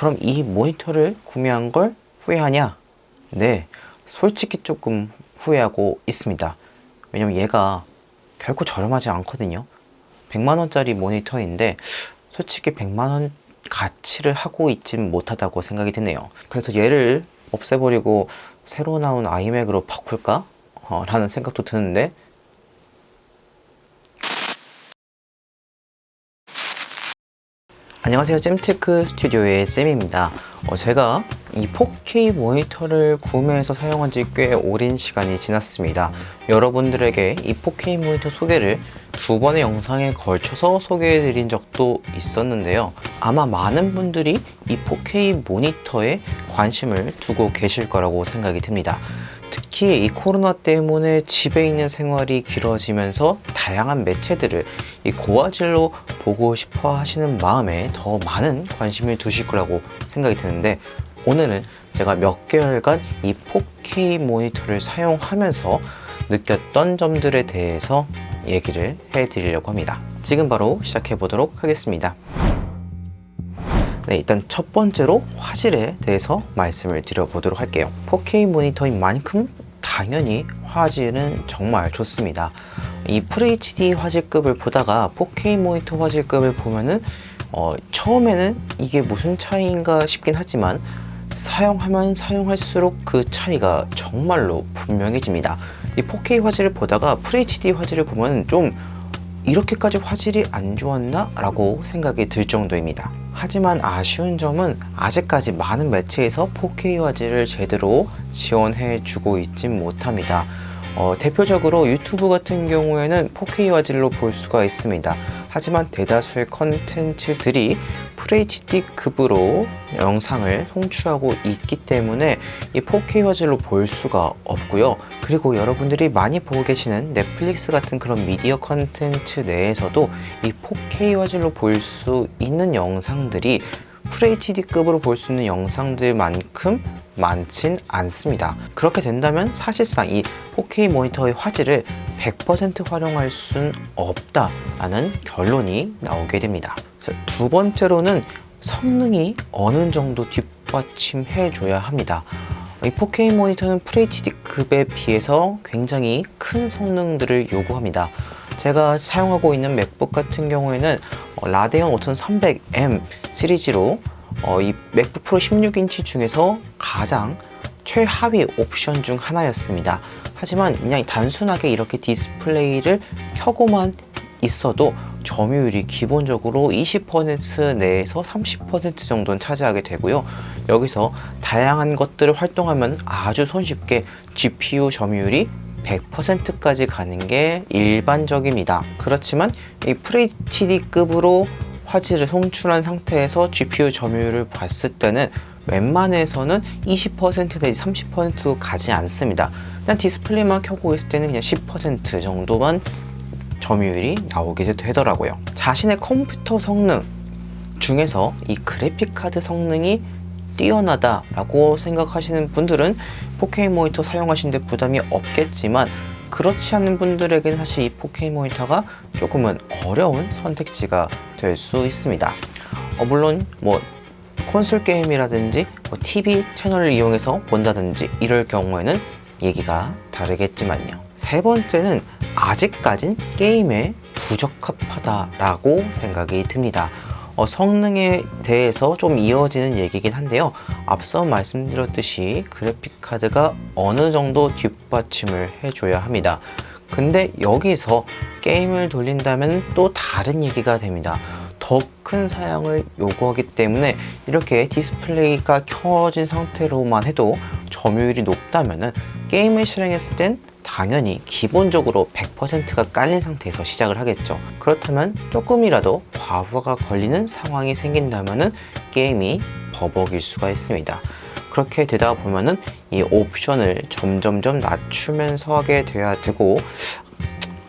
그럼 이 모니터를 구매한 걸 후회하냐? 네, 솔직히 조금 후회하고 있습니다. 왜냐면 얘가 결코 저렴하지 않거든요. 100만원짜리 모니터인데 솔직히 100만원 가치를 하고 있진 못하다고 생각이 드네요. 그래서 얘를 없애버리고 새로 나온 아이맥으로 바꿀까? 라는 생각도 드는데, 안녕하세요. 잼테크 스튜디오의 잼입니다. 제가 이 4K 모니터를 구매해서 사용한 지 꽤 오랜 시간이 지났습니다. 여러분들에게 이 4K 모니터 소개를 두 번의 영상에 걸쳐서 소개해 드린 적도 있었는데요. 아마 많은 분들이 이 4K 모니터에 관심을 두고 계실 거라고 생각이 듭니다. 특히 이 코로나 때문에 집에 있는 생활이 길어지면서 다양한 매체들을 이 고화질로 보고 싶어 하시는 마음에 더 많은 관심을 두실 거라고 생각이 드는데, 오늘은 제가 몇 개월간 이 4K 모니터를 사용하면서 느꼈던 점들에 대해서 얘기를 해드리려고 합니다. 지금 바로 시작해 보도록 하겠습니다. 네, 일단 첫 번째로 화질에 대해서 말씀을 드려보도록 할게요. 4K 모니터인 만큼 당연히 화질은 정말 좋습니다. 이 FHD 화질급을 보다가 4K 모니터 화질급을 보면은 처음에는 이게 무슨 차이인가 싶긴 하지만 사용하면 사용할수록 그 차이가 정말로 분명해집니다. 이 4K 화질을 보다가 FHD 화질을 보면 좀 이렇게까지 화질이 안 좋았나? 라고 생각이 들 정도입니다. 하지만 아쉬운 점은 아직까지 많은 매체에서 4K 화질을 제대로 지원해 주고 있진 못합니다. 대표적으로 유튜브 같은 경우에는 4K 화질로 볼 수가 있습니다. 하지만 대다수의 컨텐츠들이 FHD급으로 영상을 송출하고 있기 때문에 이 4K 화질로 볼 수가 없고요. 그리고 여러분들이 많이 보고 계시는 넷플릭스 같은 그런 미디어 컨텐츠 내에서도 이 4K 화질로 볼 수 있는 영상들이 FHD급으로 볼 수 있는 영상들만큼 많진 않습니다. 그렇게 된다면 사실상 이 4K 모니터의 화질을 100% 활용할 순 없다라는 결론이 나오게 됩니다. 두 번째로는 성능이 어느 정도 뒷받침해 줘야 합니다. 이 4K 모니터는 FHD급에 비해서 굉장히 큰 성능들을 요구합니다. 제가 사용하고 있는 맥북 같은 경우에는 라데온 5300M 시리즈로 이 맥북 프로 16인치 중에서 가장 최하위 옵션 중 하나였습니다. 하지만 그냥 단순하게 이렇게 디스플레이를 켜고만 있어도 점유율이 기본적으로 20% 내에서 30% 정도는 차지하게 되고요. 여기서 다양한 것들을 활동하면 아주 손쉽게 GPU 점유율이 100%까지 가는 게 일반적입니다. 그렇지만 이 FHD급으로 화질을 송출한 상태에서 GPU 점유율을 봤을 때는 웬만해서는 20% 내지 30%도 가지 않습니다. 그냥 디스플레이만 켜고 있을 때는 그냥 10% 정도만 점유율이 나오게 되더라고요. 자신의 컴퓨터 성능 중에서 이 그래픽카드 성능이 뛰어나다라고 생각하시는 분들은 4K 모니터 사용하시는데 부담이 없겠지만, 그렇지 않은 분들에게는 사실 이 4K 모니터가 조금은 어려운 선택지가 될 수 있습니다. 물론 콘솔 게임이라든지 TV 채널을 이용해서 본다든지 이럴 경우에는 얘기가 다르겠지만요. 세 번째는 아직까진 게임에 부적합하다라고 생각이 듭니다. 성능에 대해서 좀 이어지는 얘기긴 한데요. 앞서 말씀드렸듯이 그래픽카드가 어느 정도 뒷받침을 해줘야 합니다. 근데 여기서 게임을 돌린다면 또 다른 얘기가 됩니다. 더 큰 사양을 요구하기 때문에 이렇게 디스플레이가 켜진 상태로만 해도 점유율이 높다면 게임을 실행했을 땐 당연히 기본적으로 100%가 깔린 상태에서 시작을 하겠죠. 그렇다면 조금이라도 과부하가 걸리는 상황이 생긴다면 게임이 버벅일 수가 있습니다. 그렇게 되다 보면은 이 옵션을 점점점 낮추면서 하게 돼야 되고,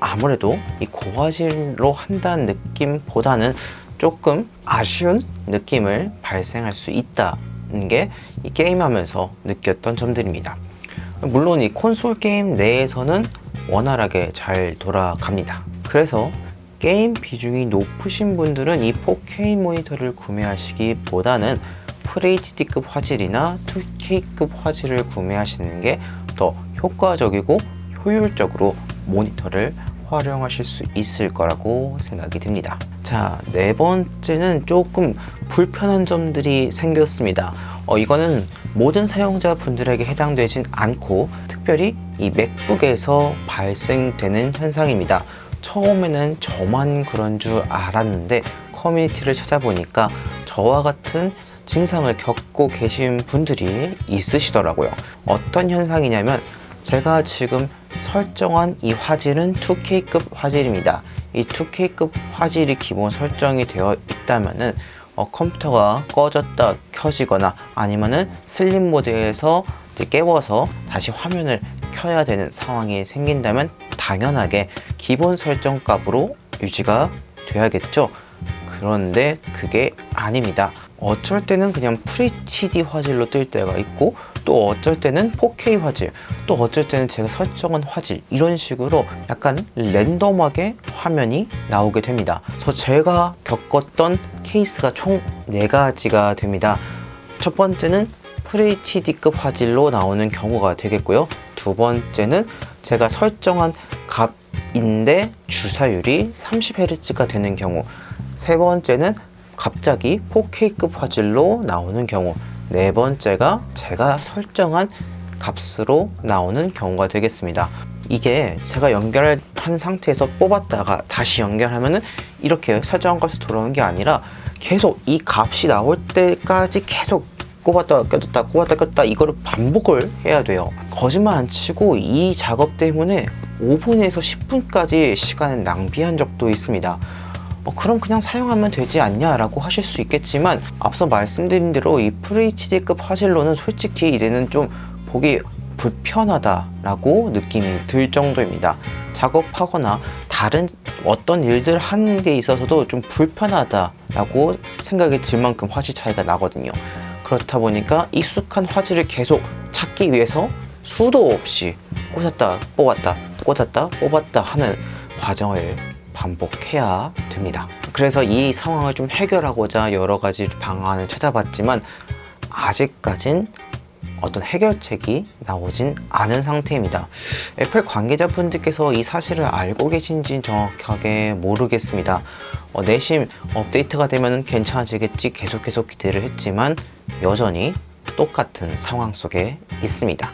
아무래도 이 고화질로 한다는 느낌보다는 조금 아쉬운 느낌을 발생할 수 있다는 게 이 게임하면서 느꼈던 점들입니다. 물론 이 콘솔 게임 내에서는 원활하게 잘 돌아갑니다. 그래서 게임 비중이 높으신 분들은 이 4K 모니터를 구매하시기보다는 FHD급 화질이나 2K급 화질을 구매하시는 게 더 효과적이고 효율적으로 모니터를 활용하실 수 있을 거라고 생각이 듭니다. 자, 네 번째는 조금 불편한 점들이 생겼습니다. 이거는 모든 사용자분들에게 해당되진 않고 특별히 이 맥북에서 발생되는 현상입니다. 처음에는 저만 그런 줄 알았는데 커뮤니티를 찾아보니까 저와 같은 증상을 겪고 계신 분들이 있으시더라고요. 어떤 현상이냐면 제가 지금 설정한 이 화질은 2K급 화질입니다. 이 2K급 화질이 기본 설정이 되어 있다면은 컴퓨터가 꺼졌다 켜지거나 아니면은 슬립 모드에서 이제 깨워서 다시 화면을 켜야 되는 상황이 생긴다면 당연하게 기본 설정 값으로 유지가 돼야겠죠. 그런데 그게 아닙니다. 어쩔 때는 그냥 FHD 화질로 뜰 때가 있고 또 어쩔 때는 4K 화질, 또 어쩔 때는 제가 설정한 화질, 이런 식으로 약간 랜덤하게 화면이 나오게 됩니다. 그래서 제가 겪었던 케이스가 총 4가지가 됩니다. 첫 번째는 FHD급 화질로 나오는 경우가 되겠고요. 두 번째는 제가 설정한 값인데 주사율이 30Hz가 되는 경우, 세 번째는 갑자기 4K급 화질로 나오는 경우, 네 번째가 제가 설정한 값으로 나오는 경우가 되겠습니다. 이게 제가 연결한 상태에서 뽑았다가 다시 연결하면은 이렇게 설정한 값이 돌아오는 게 아니라 계속 이 값이 나올 때까지 계속 꼽았다 꼈다 꼽았다 꼈다 이거를 반복을 해야 돼요. 거짓말 안 치고 이 작업 때문에 5분에서 10분까지 시간을 낭비한 적도 있습니다. 그럼 그냥 사용하면 되지 않냐 라고 하실 수 있겠지만 앞서 말씀드린 대로 이 FHD급 화질로는 솔직히 이제는 좀 보기 불편하다 라고 느낌이 들 정도입니다. 작업하거나 다른 어떤 일들 하는 데 있어서도 좀 불편하다 라고 생각이 들 만큼 화질 차이가 나거든요. 그렇다 보니까 익숙한 화질을 계속 찾기 위해서 수도 없이 꽂았다 뽑았다 꽂았다 뽑았다 하는 과정을 반복해야 됩니다. 그래서 이 상황을 좀 해결하고자 여러 가지 방안을 찾아봤지만 아직까진 어떤 해결책이 나오진 않은 상태입니다. 애플 관계자분들께서 이 사실을 알고 계신지는 정확하게 모르겠습니다. 내심 업데이트가 되면 괜찮아지겠지 계속 기대를 했지만 여전히 똑같은 상황 속에 있습니다.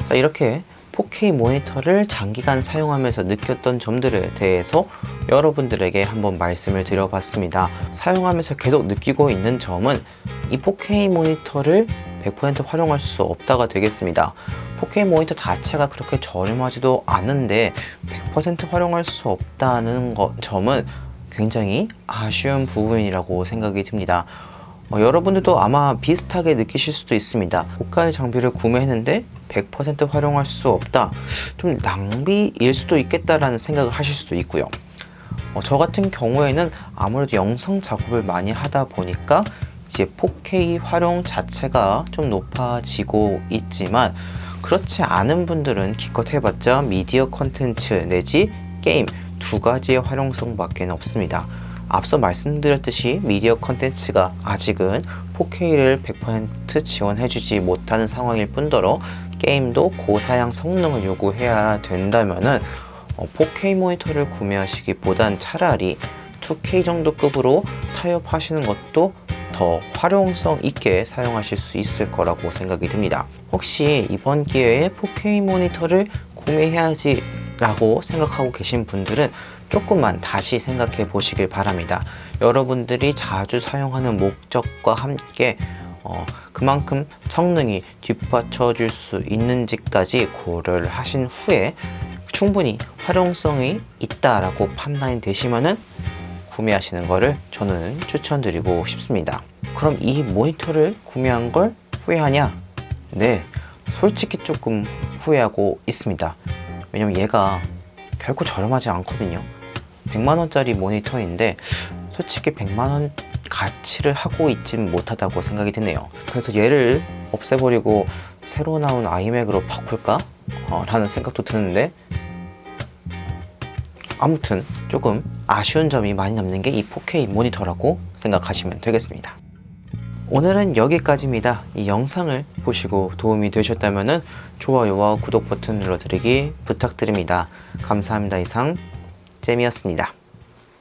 자, 이렇게 4K 모니터를 장기간 사용하면서 느꼈던 점들에 대해서 여러분들에게 한번 말씀을 드려봤습니다. 사용하면서 계속 느끼고 있는 점은 이 4K 모니터를 100% 활용할 수 없다가 되겠습니다. 4K 모니터 자체가 그렇게 저렴하지도 않은데 100% 활용할 수 없다는 점은 굉장히 아쉬운 부분이라고 생각이 듭니다. 여러분들도 아마 비슷하게 느끼실 수도 있습니다. 고가의 장비를 구매했는데 100% 활용할 수 없다, 좀 낭비일 수도 있겠다라는 생각을 하실 수도 있고요. 저 같은 경우에는 아무래도 영상 작업을 많이 하다 보니까 이제 4K 활용 자체가 좀 높아지고 있지만 그렇지 않은 분들은 기껏 해봤자 미디어 컨텐츠 내지 게임 두 가지의 활용성밖에 없습니다. 앞서 말씀드렸듯이 미디어 컨텐츠가 아직은 4K를 100% 지원해주지 못하는 상황일 뿐더러 게임도 고사양 성능을 요구해야 된다면은 4K 모니터를 구매하시기보단 차라리 2K 정도 급으로 타협하시는 것도 더 활용성 있게 사용하실 수 있을 거라고 생각이 듭니다. 혹시 이번 기회에 4K 모니터를 구매해야지 라고 생각하고 계신 분들은 조금만 다시 생각해 보시길 바랍니다. 여러분들이 자주 사용하는 목적과 함께 그만큼 성능이 뒷받쳐 줄 수 있는지까지 고려를 하신 후에 충분히 활용성이 있다라고 판단이 되시면은 구매하시는 거를 저는 추천드리고 싶습니다. 그럼 이 모니터를 구매한 걸 후회하냐? 네, 솔직히 조금 후회하고 있습니다. 왜냐면 얘가 결코 저렴하지 않거든요. 100만원짜리 모니터인데 솔직히 100만원 가치를 하고 있진 못하다고 생각이 드네요. 그래서 얘를 없애버리고 새로 나온 아이맥으로 바꿀까? 라는 생각도 드는데 아무튼 조금 아쉬운 점이 많이 남는 게 이 4K 모니터라고 생각하시면 되겠습니다. 오늘은 여기까지입니다. 이 영상을 보시고 도움이 되셨다면 좋아요와 구독 버튼 눌러드리기 부탁드립니다. 감사합니다. 이상 잼이었습니다.